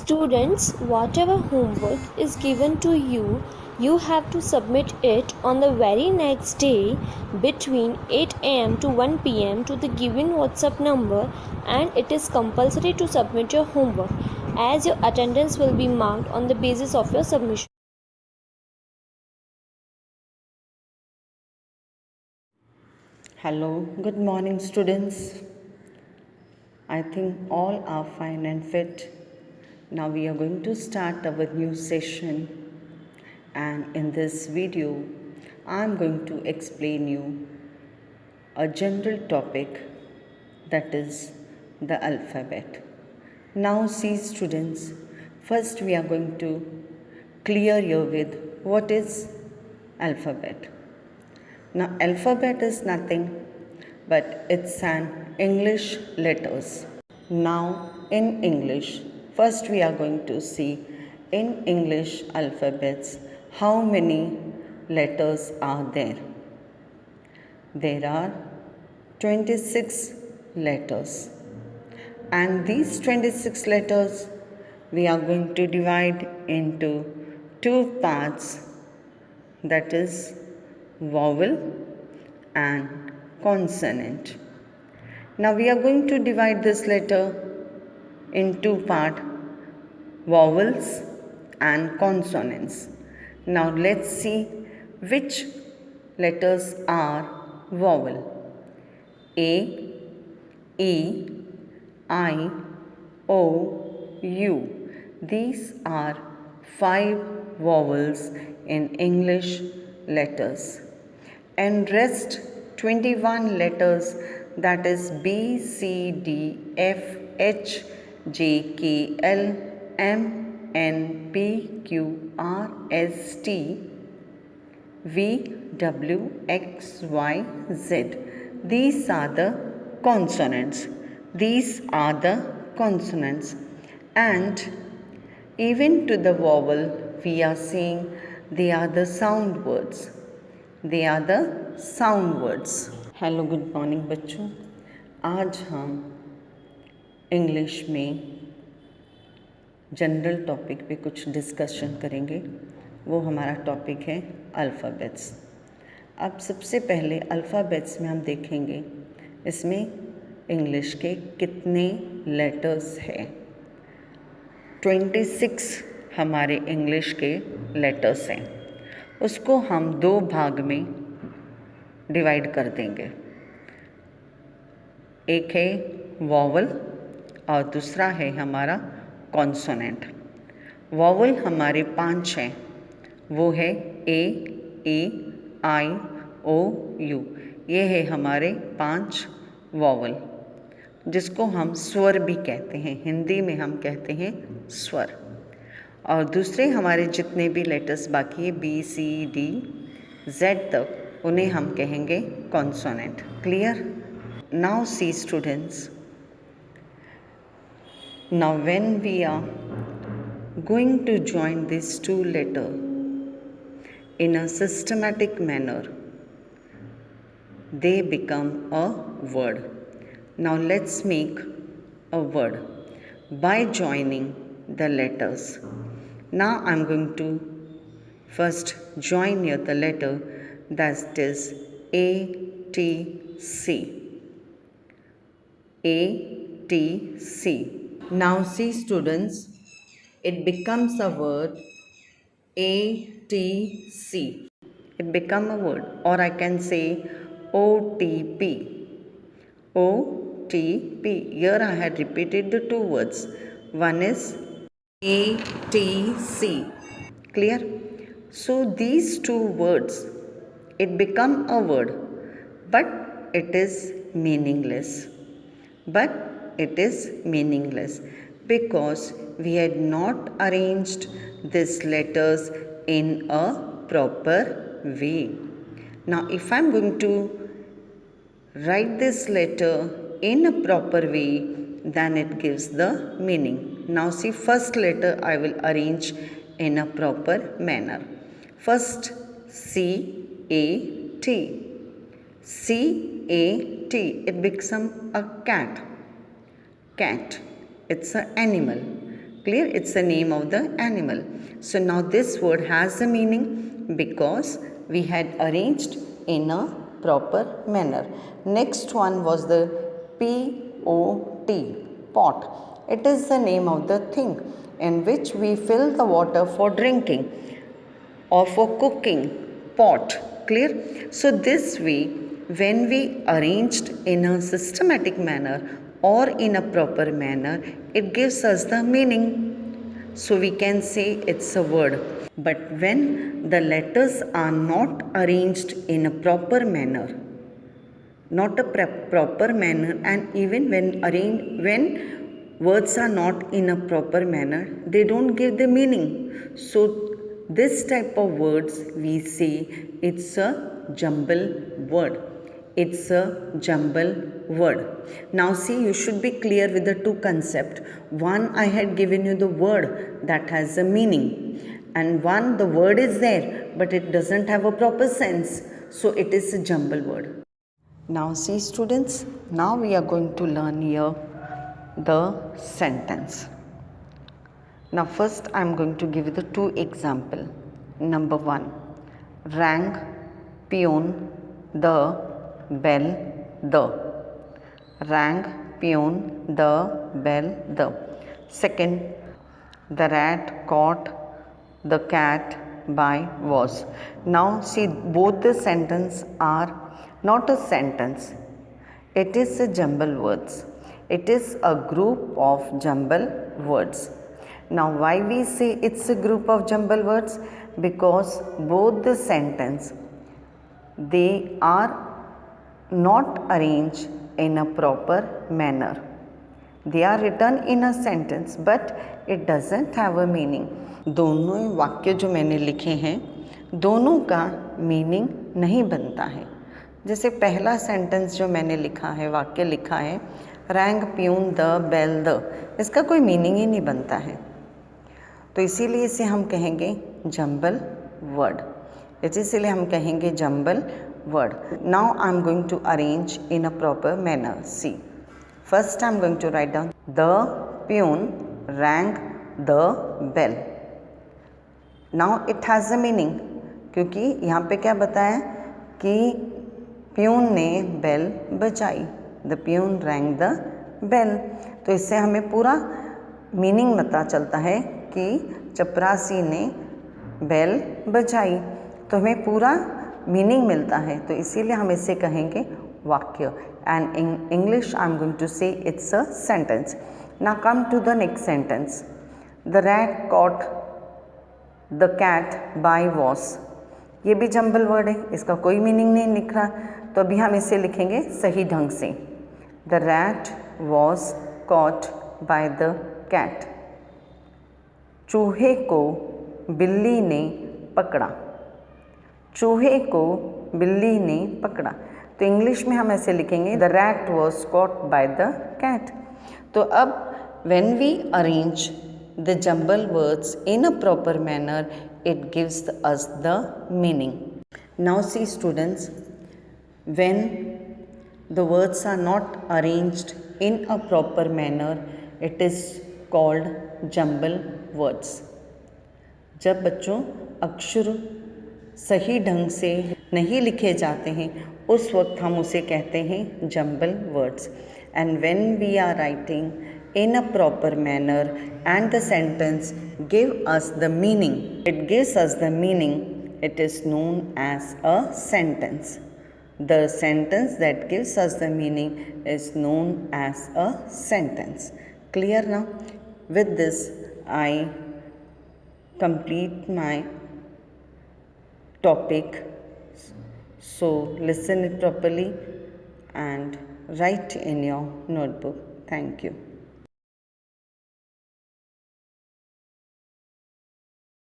Students, whatever homework is given to you, you have to submit it on the very next day between 8 am to 1 pm to the given WhatsApp number, and it is compulsory to submit your homework as your attendance will be marked on the basis of your submission. Hello, good morning, students. I think all are fine and fit. Now we are going to start our new session, and in this video I am going to explain you a general topic, that is the alphabet. Now see students, first we are going to clear you with what is alphabet. Now alphabet is nothing but it's an English letters. Now in English, first we are going to see in English alphabets how many letters are there. There are 26 letters, and these 26 letters we are going to divide into two parts, that is vowel and consonant. Now we are going to divide this letter in two parts, vowels and consonants. Now let's see which letters are vowel. A, E, I, O, U. These are 5 vowels in English letters, and rest 21 letters, that is B, C, D, F, H, J, K, L, M, N, P, Q, R, S, T, V, W, X, Y, Z. These are the consonants. These are the consonants. And even to the vowel, we are seeing they are the sound words. They are the sound words. Hello good morning बच्चों, आज हम English में general topic पे कुछ discussion करेंगे। वो हमारा topic है अल्फ़ाबेट्स। अब सबसे पहले अल्फ़ाबेट्स में हम देखेंगे इसमें इंग्लिश के कितने लेटर्स हैं। 26 हमारे इंग्लिश के लेटर्स हैं, उसको हम 2 भाग में डिवाइड कर देंगे। एक है वॉवल और दूसरा है हमारा कॉन्सोनेंट। वॉवल हमारे 5 हैं, वो है ए आई ओ यू। ये है हमारे 5 वॉवल, जिसको हम स्वर भी कहते हैं। हिंदी में हम कहते हैं स्वर। और दूसरे हमारे जितने भी लेटर्स बाकी है बी सी डी जेड तक, उन्हें हम कहेंगे consonant. Clear? Now see students, now when we are going to join this 2 letter in a systematic manner, they become a word. Now let's make a word by joining the letters. Now I'm going to first join here the letter, that is A T C. A T C. Now see students, it becomes a word ATC. It become a word, or I can say OTP. OTP. Here I had repeated the 2 words. One is ATC. Clear? So these 2 words, it become a word, but it is meaningless. But it is meaningless because we had not arranged these letters in a proper way. Now if I am going to write this letter in a proper way, then it gives the meaning. Now see, first letter I will arrange in a proper manner. First C A T. C A T. It becomes a cat. Cat. It's an animal. Clear? It's the name of the animal. So now this word has a meaning because we had arranged in a proper manner. Next one was the pot, pot. It is the name of the thing in which we fill the water for drinking or for cooking. Pot. Clear? So this way, when we arranged in a systematic manner or in a proper manner, it gives us the meaning. So we can say it's a word. But when the letters are not arranged in a proper manner, not a proper manner, and even when words are not in a proper manner, they don't give the meaning. So this type of words we say it's a jumble word. It's a jumble word. Now see, you should be clear with the two concepts. One, I had given you the word that has a meaning, and one, the word is there but it doesn't have a proper sense, so it is a jumble word. Now see students, now we are going to learn here the sentence. Now first I am going to give you the two example. Number 1, rang peon the bell the. Rang peon the bell the. Second, the rat caught the cat by was. Now see, both the sentence are not a sentence. It is a jumble words. It is a group of jumble words. Now why we say it's a group of jumble words? Because both the sentence, they are not arranged in a proper manner. They are written in a sentence but it doesn't have a meaning. दोनों वाक्य जो मैंने लिखे हैं, दोनों का meaning नहीं बनता है. जैसे पहला सेंटेंस जो मैंने लिखा है, वाक्य लिखा है, rang peon the bell the, इसका कोई मीनिंग ही नहीं बनता है. तो इसीलिए इसे हम कहेंगे जंबल वर्ड. इसीलिए हम कहेंगे jumble word. Now I am going to arrange in a proper manner. See, first I am going to write down the peon rang the bell. Now it has a meaning, क्योंकि यहाँ पे क्या बताया कि peon ने bell बजाई. The peon rang the bell. तो इससे हमें पूरा मीनिंग पता चलता है कि चपरासी ने बेल बजाई, तो हमें पूरा मीनिंग मिलता है. तो इसीलिए हम इसे कहेंगे वाक्य. And in English I am going to say it's a sentence. Now come to the next sentence. The rat caught the cat by was. ये भी जंबल वर्ड है, इसका कोई मीनिंग नहीं लिख रहा, तो अभी हम इसे लिखेंगे सही ढंग से. The rat was caught by the cat. चूहे को बिल्ली ने पकड़ा. चूहे को बिल्ली ने पकड़ा. तो इंग्लिश में हम ऐसे लिखेंगे the rat was caught by the cat. तो अब when we arrange the jumble words in a proper manner, it gives us the meaning. Now see students, when the words are not arranged in a proper manner, it is called jumble words. जब बच्चों अक्षर सही ढंग से नहीं लिखे जाते हैं, उस वक्त हम उसे कहते हैं jumble words. And when we are writing in a proper manner and the sentence give us the meaning, it gives us the meaning, it is known as a sentence. The sentence that gives us the meaning is known as a sentence. Clear now? With this I complete my topic. So listen it properly and write in your notebook. Thank you.